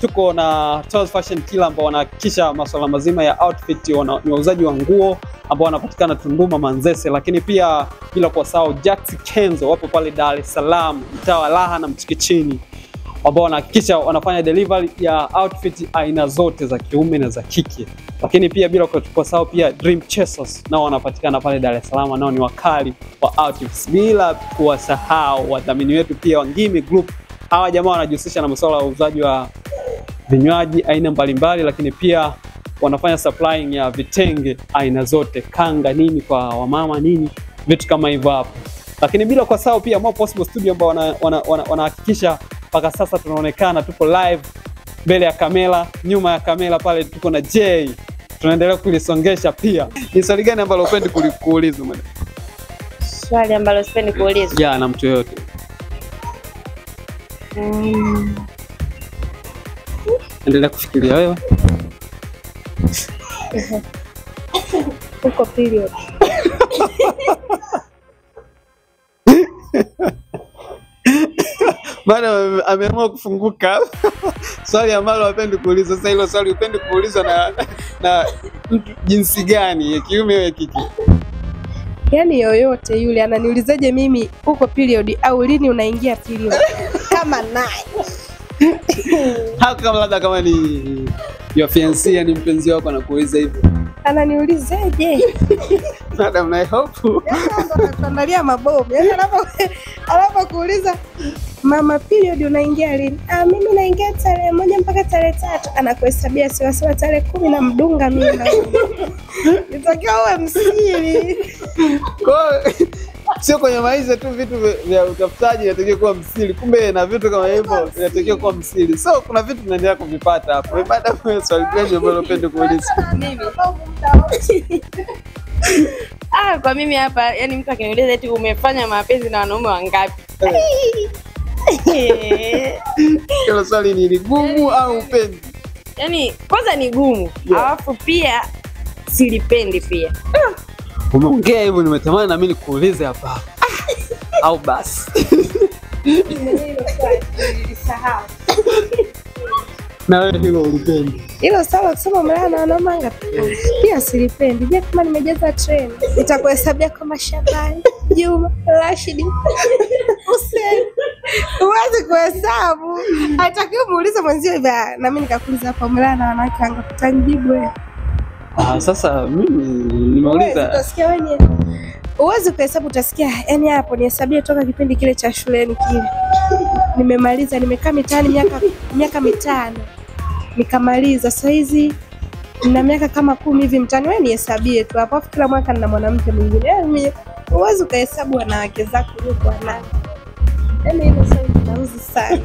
tuko na Charles Fashion Killer ambao wanahakikisha masuala mazima ya outfit, ni wauzaji wa nguo ambao wanapatikana Tunduma Manzese, lakini pia bila kusahau Jax Kenzo wapo pale Dar es Salaam mtaa wa Raha na Mchikichini, ambao wanahakikisha wanafanya delivery ya outfit aina zote za kiume na za kike. Lakini pia bila kusahau pia Dream Chasers nao wanapatikana pale Dar es Salaam, nao ni wakali wa outfits. Bila kuwasahau wadhamini wetu pia Wangimi Group. Hawa jamaa wanajihusisha na masuala ya uuzaji wa vinywaji aina mbalimbali, lakini pia wanafanya supplying ya vitenge aina zote, kanga nini kwa wamama nini, vitu kama hivyo hapo. Lakini bila kusahau pia More Possible Studio ambao wanahakikisha mpaka sasa tunaonekana tupo live mbele ya kamera, nyuma ya kamera pale tuko na Jay. Tunaendelea kulisongesha pia. Ni swali gani ambalo upendi kuuliza mwana? Swali ambalo sipendi kuuliza. Ya, na mtu yote. Endelea kufikiria wewe. Uko period. Bado ameamua kufunguka. Swali ambalo hapendi kuuliza. Sasa hilo swali upendi kuuliza na jinsi gani, ya kiume au ya kike? Yaani yoyote yule ananiulizaje mimi uko period au lini unaingia period? Kama naye. Hata labda kama ni your fiancé, ni mpenzi wako anakuuliza hivyo. Ananiulizaje? Madam, I hope. Tunaandalia mabomu. Yaani anapokuuliza mama period unaingia lini? Mimi naingia tarehe 1 mpaka tarehe 3. Anakuhesabia sawa tarehe 10 na mdunga mimi. Nitakiwa uwe msiri. Kwa sio kwenye maisha tu vitu vya utafutaji inatakiwa kuwa msiri, kumbe na vitu kama hivyo inatakiwa kuwa msiri. So kuna vitu tunaendelea kuvipata hapo. Baada ya swali gani ambalo unapenda kuuliza? Mimi. Kwa mimi hapa, yani mtu akiniuliza eti umefanya mapenzi na wanaume wangapi? Hilo swali ni gumu au upendi? Yani kwanza ni gumu, alafu pia silipendi pia. Umeongea hivyo nimetamani na mimi nikuulize hapa. Au basi. Na wewe hilo ulipendi? Hilo sawa kusema mlana na wanaume wangapi? Pia silipendi. Je, kama nimejaza train nitakuhesabia kama Shabani, Juma, Rashid, Hussein. Uweze kuhesabu. Hatakiwa muulize mwenzio hivi na mimi nikakuuliza hapa mlana na wanawake wangapi, utanijibu wewe. Sasa mimi nimeuliza. Utasikia wewe. Uweze kuhesabu, utasikia yani hapo nihesabie toka kipindi kile cha shuleni kile. Nimemaliza, nimekaa mitaani miaka 5. Nikamaliza. Sasa hizi nina miaka kama 10 hivi mtaani. Wewe nihesabie tu hapo, kila mwaka nina mwanamke mwingine. Yaani uweze kuhesabu wanawake zako yuko nani. Yaani hilo sasa linauzi sana.